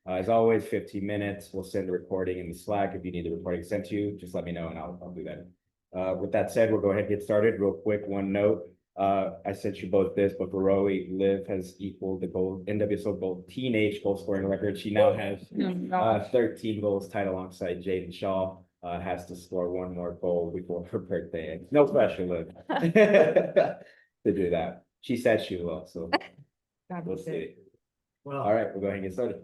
As always, 15 minutes. We'll send the recording in the Slack. If you need the recording sent to you, just let me know and I'll do that. With that said, we'll go ahead and get started. Real quick, one note. I sent you both this, but for Roe, Liv has equaled the NWSL gold teenage goal scoring record. She now has 13 goals tied alongside Jaden Shaw. Has to score one more goal before her birthday. No pressure, Liv, to do that. She said she will, so we'll see. Well, all right, we'll go ahead and get started.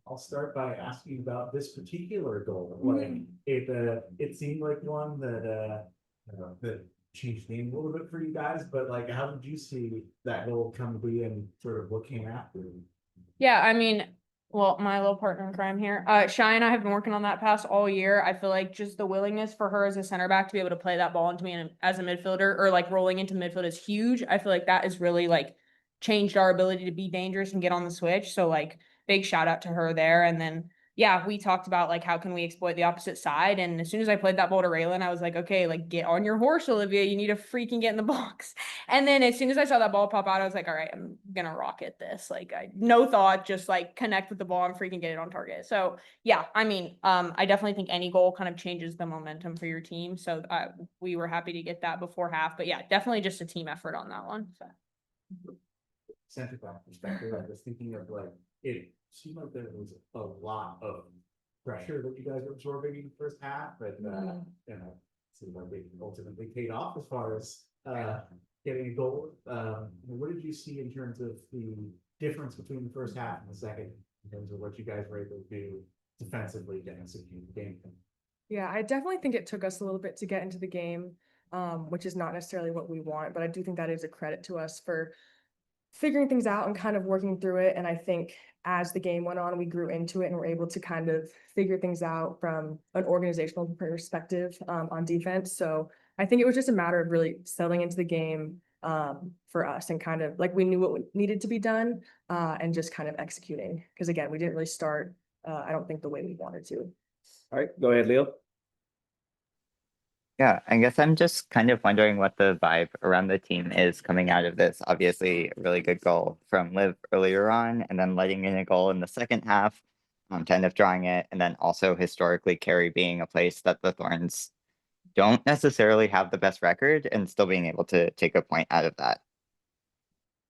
I'll start by asking about this particular goal. Like it seemed like one that changed the game a little bit for you guys, but like, how did you see that goal come to be and sort of what came after? Yeah, I mean, well, my little partner in crime here, Shy and I have been working on that pass all year. I feel like just the willingness for her as a center back to be able to play that ball into me as a midfielder or like rolling into midfield is huge. I feel like that has really like changed our ability to be dangerous and get on the switch. So like big shout out to her there. And then yeah, we talked about like how can we exploit the opposite side. And as soon as I played that ball to Raylan, I was like, okay, like get on your horse, Olivia. You need to freaking get in the box. And then as soon as I saw that ball pop out, I was like, all right, I'm gonna rocket this. Like I no thought, just like connect with the ball and freaking get it on target. So yeah, I mean, I definitely think any goal kind of changes the momentum for your team. So we were happy to get that before half. But yeah, definitely just a team effort on that one. So. Center back perspective, I was thinking of like it seemed like there was a lot of pressure that you guys were absorbing in the first half, but you know, seemed like it ultimately paid off as far as getting a goal. What did you see in terms of the difference between the first half and the second, in terms of what you guys were able to do defensively to execute the game? Yeah, I definitely think it took us a little bit to get into the game, which is not necessarily what we want, but I do think that is a credit to us for figuring things out and kind of working through it. And I think as the game went on, we grew into it and were able to kind of figure things out from an organizational perspective on defense. So I think it was just a matter of really settling into the game for us and kind of like we knew what needed to be done and just kind of executing. Because again, we didn't really start, I don't think, the way we wanted to. All right, go ahead, Leo. Yeah, I guess I'm just kind of wondering what the vibe around the team is coming out of this. Obviously, a really good goal from Liv earlier on, and then letting in a goal in the second half, kind of drawing it, and then also historically Kerry being a place that the Thorns don't necessarily have the best record, and still being able to take a point out of that.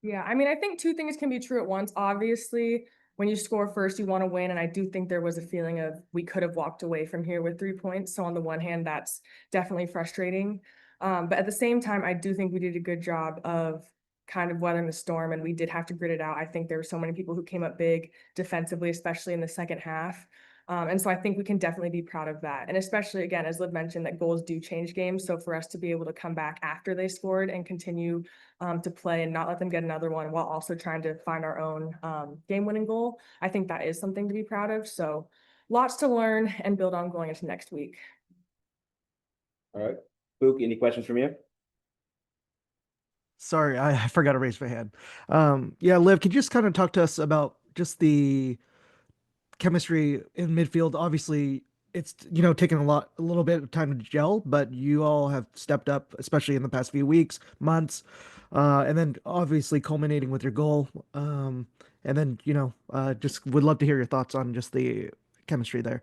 Yeah, I mean, I think two things can be true at once. Obviously, when you score first, you want to win. And I do think there was a feeling of we could have walked away from here with 3 points. So on the one hand, that's definitely frustrating. But at the same time, I do think we did a good job of kind of weathering the storm and we did have to grit it out. I think there were so many people who came up big defensively, especially in the second half. And so I think we can definitely be proud of that. And especially, again, as Liv mentioned, that goals do change games. So for us to be able to come back after they scored and continue to play and not let them get another one while also trying to find our own game-winning goal, I think that is something to be proud of. So lots to learn and build on going into next week. All right. Book, any questions from you? Sorry, I forgot to raise my hand. Yeah, Liv, could you just kind of talk to us about just the chemistry in midfield? Obviously, it's taken a little bit of time to gel, but you all have stepped up, especially in the past few weeks, months, and then obviously culminating with your goal. And then just would love to hear your thoughts on just the chemistry there.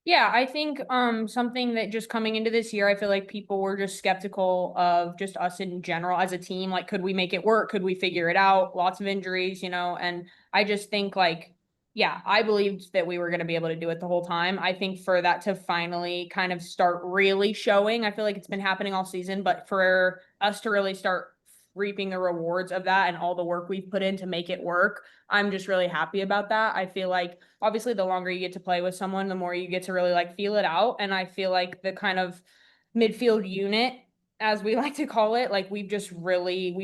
Yeah, I think something that just coming into this year, I feel like people were just skeptical of just us in general as a team. Like, could we make it work? Could we figure it out? Lots of injuries, and I just think like, yeah, I believed that we were going to be able to do it the whole time. I think for that to finally kind of start really showing, I feel like it's been happening all season, but for us to really start reaping the rewards of that and all the work we've put in to make it work, I'm just really happy about that. I feel like obviously the longer you get to play with someone, the more you get to really like feel it out. And I feel like the kind of midfield unit, as we like to call it, like we've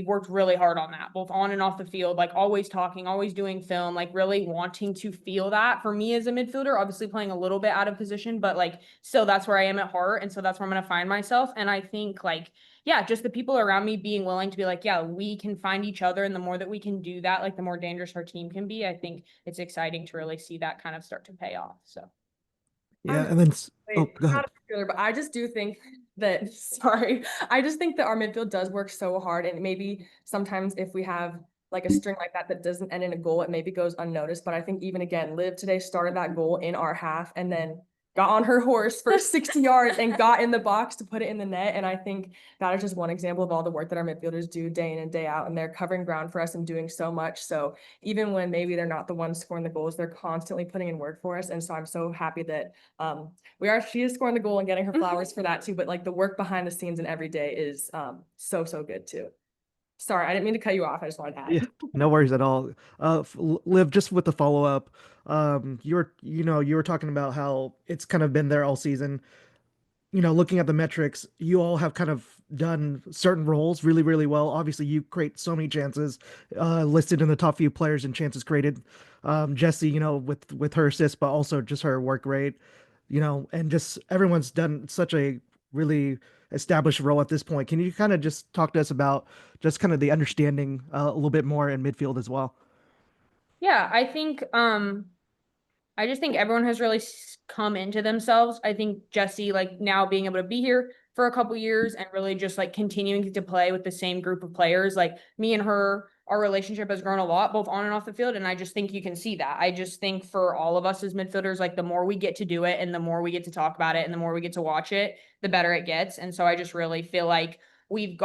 worked really hard on that, both on and off the field, like always talking, always doing film, like really wanting to feel that for me as a midfielder, obviously playing a little bit out of position, but like still that's where I am at heart. And so that's where I'm going to find myself. And I think like, yeah, just the people around me being willing to be like, yeah, we can find each other. And the more that we can do that, like the more dangerous our team can be. I think it's exciting to really see that kind of start to pay off. So. Yeah. And then, go ahead. But I just do think that, sorry, I just think that our midfield does work so hard. And maybe sometimes if we have like a string like that doesn't end in a goal, it maybe goes unnoticed. But I think even again, Liv today started that goal in our half and then got on her horse for 60 yards and got in the box to put it in the net. And I think that is just one example of all the work that our midfielders do day in and day out. And they're covering ground for us and doing so much. So even when maybe they're not the ones scoring the goals, they're constantly putting in work for us. And so I'm so happy that she is scoring the goal and getting her flowers for that too. But like the work behind the scenes and every day is so good too. Sorry, I didn't mean to cut you off. I just wanted to add. Yeah, no worries at all. Liv, just with the follow up, you were talking about how it's kind of been there all season. Looking at the metrics, you all have kind of done certain roles really, really well. Obviously, you create so many chances, listed in the top few players in chances created. Jesse, with her assists, but also just her work rate, and just everyone's done such a really established role at this point. Can you kind of just talk to us about just kind of the understanding a little bit more in midfield as well? Yeah, I just think everyone has really come into themselves. I think Jesse, like now being able to be here for a couple years and really just like continuing to play with the same group of players, like me and her, our relationship has grown a lot, both on and off the field. And I just think you can see that. I just think for all of us as midfielders, like the more we get to do it and the more we get to talk about it and the more we get to watch it, the better it gets. And so I just really feel like we've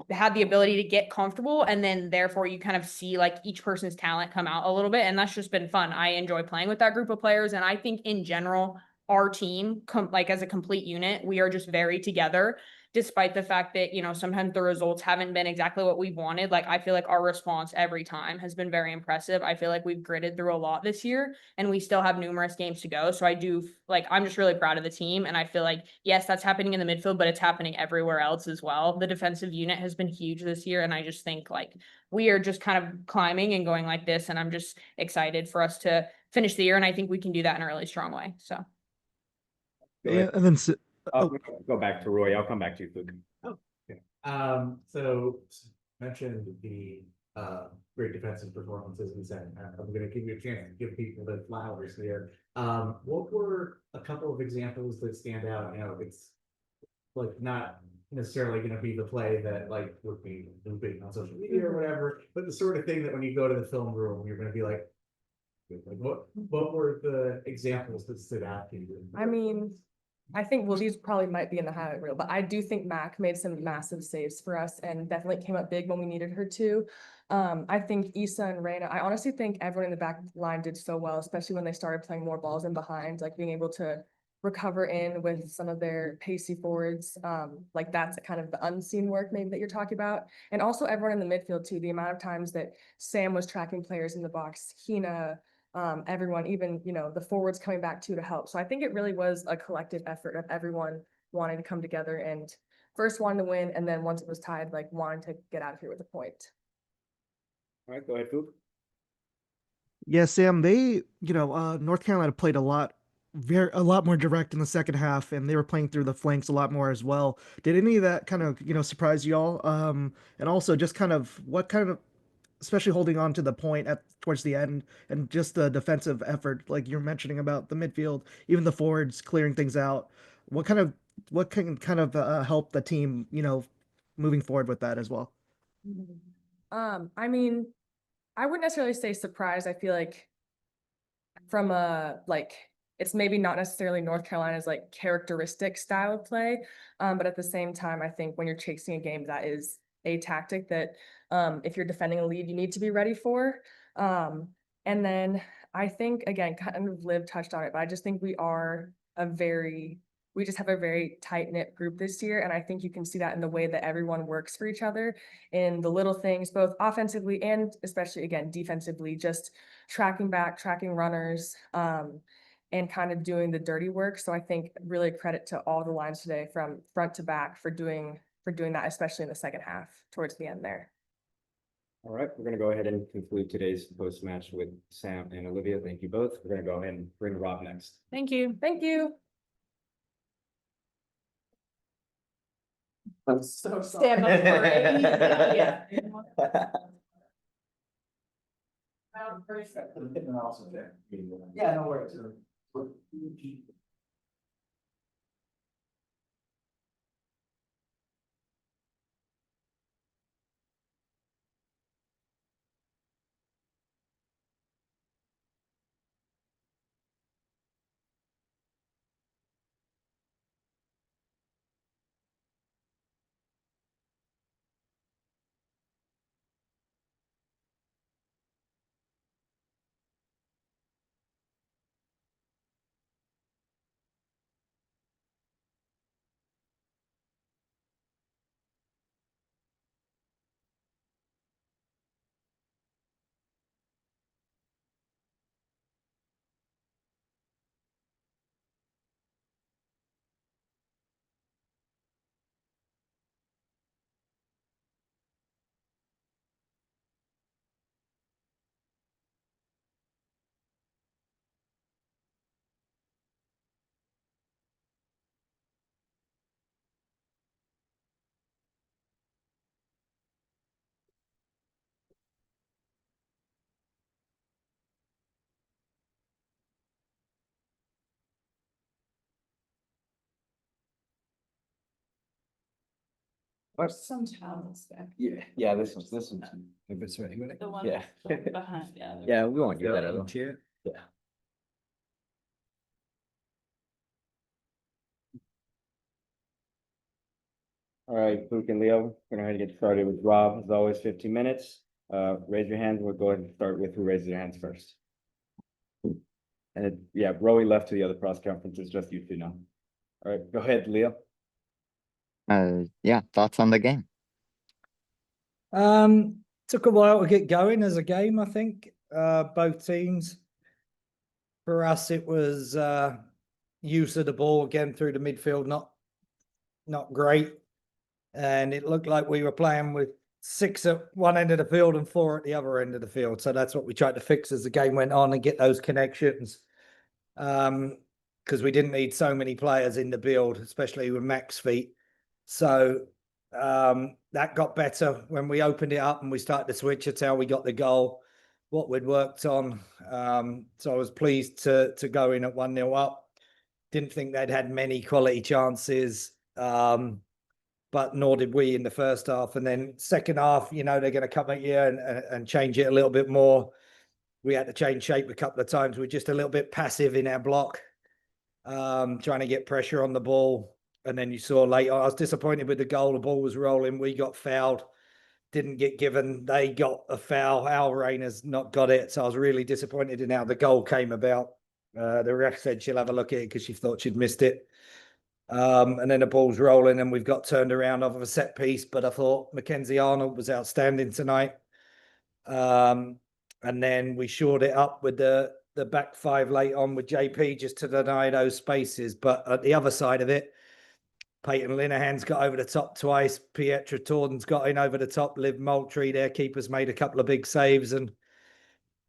had the ability to get comfortable, and then therefore you kind of see like each person's talent come out a little bit, and that's just been fun. I enjoy playing with that group of players, and I think in general our team like as a complete unit, we are just very together, despite the fact that sometimes the results haven't been exactly what we wanted. Like I feel like our response every time has been very impressive. I feel like we've gritted through a lot this year and we still have numerous games to go. So I'm just really proud of the team. And I feel like, yes, that's happening in the midfield, but it's happening everywhere else as well. The defensive unit has been huge this year. And I just think like we are just kind of climbing and going like this. And I'm just excited for us to finish the year. And I think we can do that in a really strong way. So. And then, Go back to Roy. I'll come back to you, Luke. Oh, okay. So mentioned the great defensive performances we said. I'm going to give you a chance to give people the flowers here. What were a couple of examples that stand out? It's like not necessarily going to be the play that like would be looping on social media or whatever, but the sort of thing that when you go to the film room, you're going to be like what were the examples that stood out to you? I mean, I think, well, these probably might be in the highlight reel, but I do think Mac made some massive saves for us and definitely came up big when we needed her to. I think Issa and Reina, I honestly think everyone in the back line did so well, especially when they started playing more balls in behind, like being able to recover in with some of their pacey forwards. Like that's kind of the unseen work maybe that you're talking about. And also everyone in the midfield too, the amount of times that Sam was tracking players in the box, Hina, everyone, even, the forwards coming back too to help. So I think it really was a collective effort of everyone wanting to come together and first wanting to win. And then once it was tied, like wanting to get out of here with a point. All right, go ahead, Luke. yeah, Sam, they, North Carolina played a lot more direct in the second half, and they were playing through the flanks a lot more as well. Did any of that kind of, surprise y'all? And also just kind of what kind of, especially holding on to the point towards the end and just the defensive effort, like you're mentioning about the midfield, even the forwards clearing things out. What can kind of help the team, moving forward with that as well? I mean, I wouldn't necessarily say surprised. I feel like from it's maybe not necessarily North Carolina's like characteristic style of play. But at the same time, I think when you're chasing a game, that is a tactic that if you're defending a lead, you need to be ready for. And then I think, again, kind of Liv touched on it, but I just think we just have a very tight knit group this year. And I think you can see that in the way that everyone works for each other in the little things, both offensively and especially, again, defensively, just tracking back, tracking runners, and kind of doing the dirty work. So I think really credit to all the lines today from front to back for doing that, especially in the second half towards the end there. All right, we're going to go ahead and conclude today's post-match with Sam and Olivia. Thank you both. We're going to go ahead and bring Rob next. Thank you. Thank you. I'm so Stand up for it. Yeah. Yeah, no worries. Sometimes there. Yeah, this one's. The one Yeah. behind, yeah. Yeah, we won't do that. Yeah. Though. Yeah. All right, Luke and Leo, we're gonna get started with Rob, as always, 15 minutes. Raise your hand. We'll go ahead and start with who raises their hands first. Yeah, Rowie left to the other press conference. It's just you two now. All right, go ahead, Leo. Yeah, thoughts on the game? Took a while to get going as a game, I think. Both teams. For us, it was use of the ball again through the midfield, not great. And it looked like we were playing with 6 at one end of the field and 4 at the other end of the field. So that's what we tried to fix as the game went on and get those connections. Because we didn't need so many players in the build, especially with Mac's feet. So that got better when we opened it up and we started to switch. That's how we got the goal, what we'd worked on. So I was pleased to go in at 1-0 up. Didn't think they'd had many quality chances, but nor did we in the first half. And then second half, they're going to come at you and change it a little bit more. We had to change shape a couple of times. We're just a little bit passive in our block, trying to get pressure on the ball. And then you saw later, I was disappointed with the goal. The ball was rolling. We got fouled, didn't get given. They got a foul. Al Rayner's not got it. So I was really disappointed in how the goal came about. The ref said she'll have a look at it because she thought she'd missed it. And then the ball's rolling and we've got turned around off of a set piece. But I thought Mackenzie Arnold was outstanding tonight. And then we shored it up with the back 5 late on with JP just to deny those spaces. But at the other side of it, Peyton Linehan's got over the top twice. Pietra Thorns got in over the top. Liv Moultrie, their keepers, made a couple of big saves. And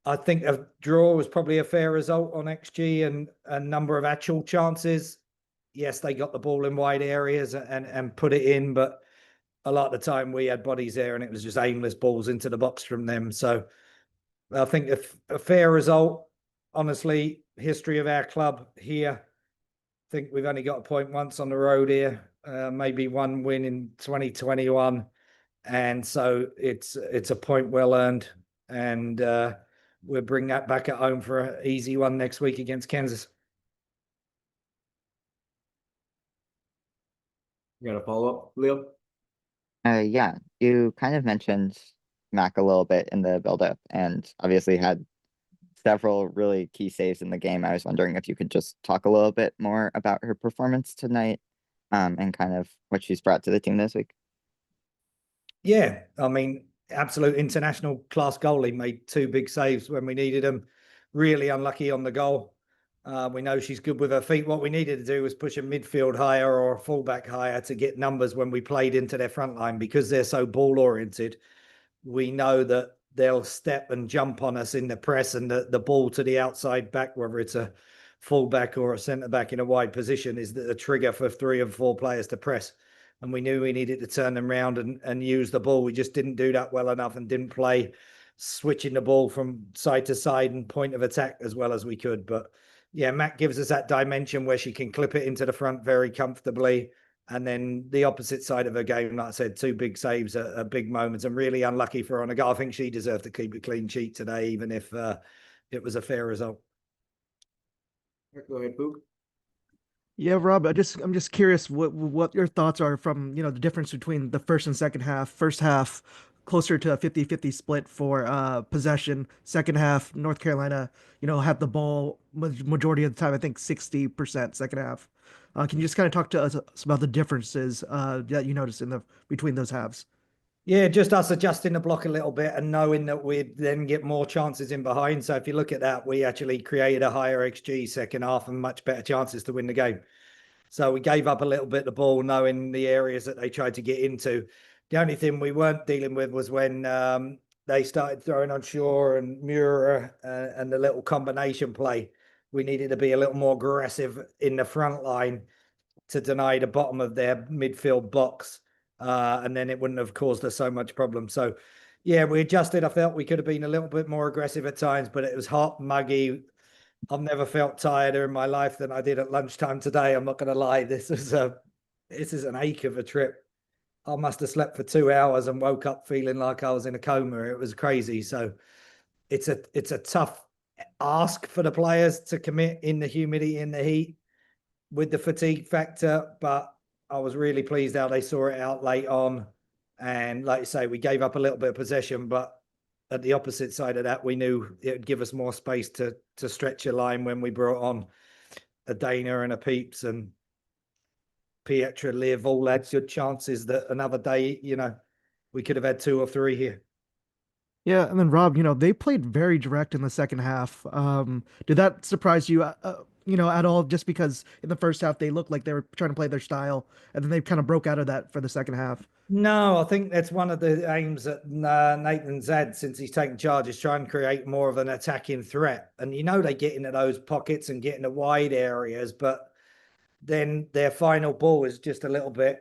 I think a draw was probably a fair result on XG and a number of actual chances. Yes, they got the ball in wide areas and put it in, but a lot of the time we had bodies there and it was just aimless balls into the box from them. So I think a fair result. Honestly, history of our club here. I think we've only got a point once on the road here, maybe one win in 2021. And so it's a point well earned. And we'll bring that back at home for an easy one next week against Kansas. You got a follow-up, Leo? Yeah, you kind of mentioned Mac a little bit in the build-up and obviously had several really key saves in the game. I was wondering if you could just talk a little bit more about her performance tonight, and kind of what she's brought to the team this week. Yeah, I mean, absolute international class goalie, made 2 big saves when we needed them. Really unlucky on the goal. We know she's good with her feet. What we needed to do was push a midfield higher or a fullback higher to get numbers when we played into their front line, because they're so ball oriented. We know that they'll step and jump on us in the press, and the ball to the outside back, whether it's a fullback or a centre back in a wide position, is the trigger for 3 or 4 players to press. And we knew we needed to turn them around and use the ball. We just didn't do that well enough and didn't play switching the ball from side to side and point of attack as well as we could. But yeah, Matt gives us that dimension where she can clip it into the front very comfortably. And then the opposite side of her game, like I said, 2 big saves are big moments, and really unlucky for her on a goal. I think she deserved to keep a clean sheet today, even if it was a fair result. Go ahead, Book. Yeah, Rob, I'm just curious what your thoughts are from, the difference between the first and second half. First half, closer to a 50-50 split for possession. Second half, North Carolina, had the ball majority of the time, I think 60% second half. Can you just kind of talk to us about the differences that you noticed between those halves? Yeah, just us adjusting the block a little bit and knowing that we'd then get more chances in behind. So if you look at that, we actually created a higher XG second half and much better chances to win the game. So we gave up a little bit of the ball, knowing the areas that they tried to get into. The only thing we weren't dealing with was when they started throwing on Shaw and Muir and the little combination play. We needed to be a little more aggressive in the front line to deny the bottom of their midfield box. And then it wouldn't have caused us so much problem. So, yeah, we adjusted. I felt we could have been a little bit more aggressive at times, but it was hot, muggy. I've never felt tireder in my life than I did at lunchtime today. I'm not going to lie. This is an ache of a trip. I must have slept for 2 hours and woke up feeling like I was in a coma. It was crazy. So it's a tough ask for the players to commit in the humidity, in the heat, with the fatigue factor. But I was really pleased how they saw it out late on. And like you say, we gave up a little bit of possession, but at the opposite side of that, we knew it would give us more space to stretch a line when we brought on a Dana and a Peeps and Pietra, Liv, all had good chances that another day, we could have had 2 or 3 here. Yeah, and then Rob, they played very direct in the second half. Did that surprise you, at all? Just because in the first half they looked like they were trying to play their style, and then they kind of broke out of that for the second half. No, I think that's one of the aims that Nathan's had since he's taken charge, is trying to create more of an attacking threat. And they get into those pockets and get into wide areas, but then their final ball is just a little bit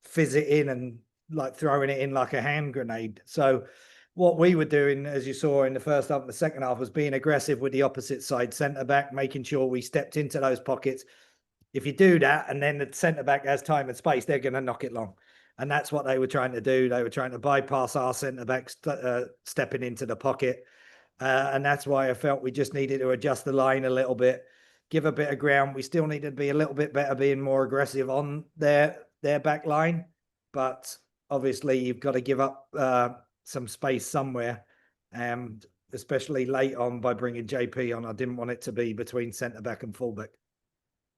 fizz it in and like throwing it in like a hand grenade. So what we were doing, as you saw in the first half and the second half, was being aggressive with the opposite side centre back, making sure we stepped into those pockets. If you do that and then the centre back has time and space, they're going to knock it long. And that's what they were trying to do. They were trying to bypass our centre back stepping into the pocket. And that's why I felt we just needed to adjust the line a little bit, give a bit of ground. We still needed to be a little bit better, being more aggressive on their back line. But obviously, you've got to give up some space somewhere, and especially late on by bringing JP on. I didn't want it to be between centre back and fullback.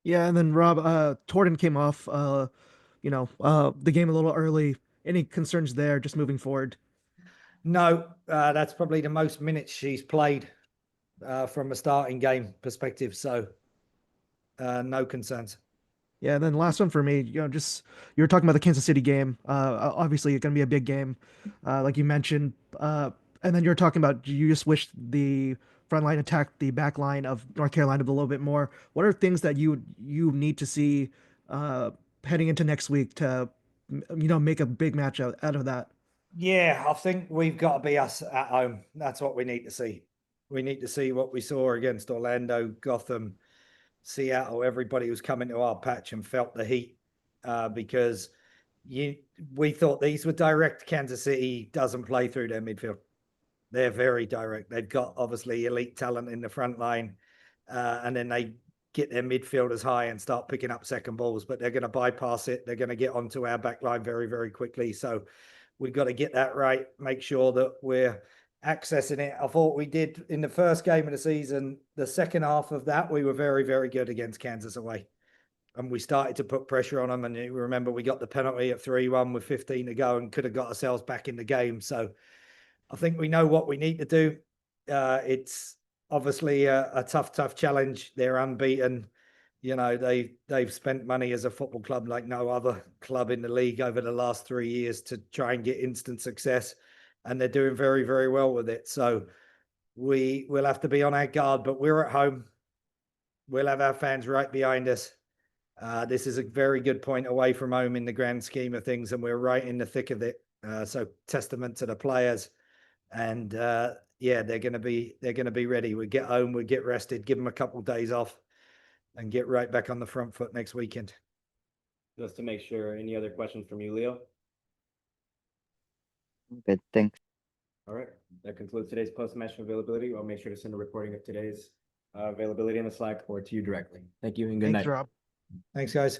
Yeah, and then Rob, Torden came off, the game a little early. Any concerns there, just moving forward? No, that's probably the most minutes she's played from a starting game perspective. So no concerns. Yeah, and then last one for me, just you were talking about the Kansas City game. Obviously, it's going to be a big game, like you mentioned. And then you're talking about you just wish the front line attacked the back line of North Carolina a little bit more. What are things that you need to see heading into next week to make a big match out of that? Yeah, I think we've got to be us at home. That's what we need to see. We need to see what we saw against Orlando, Gotham, Seattle. Everybody was coming to our patch and felt the heat because we thought these were direct. Kansas City doesn't play through their midfield. They're very direct. They've got obviously elite talent in the front line, and then they get their midfielders high and start picking up second balls, but they're going to bypass it. They're going to get onto our back line very, very quickly. So we've got to get that right, make sure that we're accessing it. I thought we did in the first game of the season. The second half of that, we were very, very good against Kansas away. And we started to put pressure on them. And you remember we got the penalty at 3-1 with 15 to go and could have got ourselves back in the game. So I think we know what we need to do. It's obviously a tough challenge. They're unbeaten. They've spent money as a football club like no other club in the league over the last 3 years to try and get instant success, and they're doing very, very well with it. So we will have to be on our guard, but we're at home. We'll have our fans right behind us. This is a very good point away from home in the grand scheme of things, and we're right in the thick of it. So testament to the players, and they're going to be ready. We get home, we get rested, give them a couple of days off, and get right back on the front foot next weekend. Just to make sure, any other questions from you, Leo? Good, thanks. All right, that concludes today's post-match availability. I'll make sure to send a recording of today's availability in the Slack or to you directly. Thank you and good Thanks, night. Rob. Thanks, guys.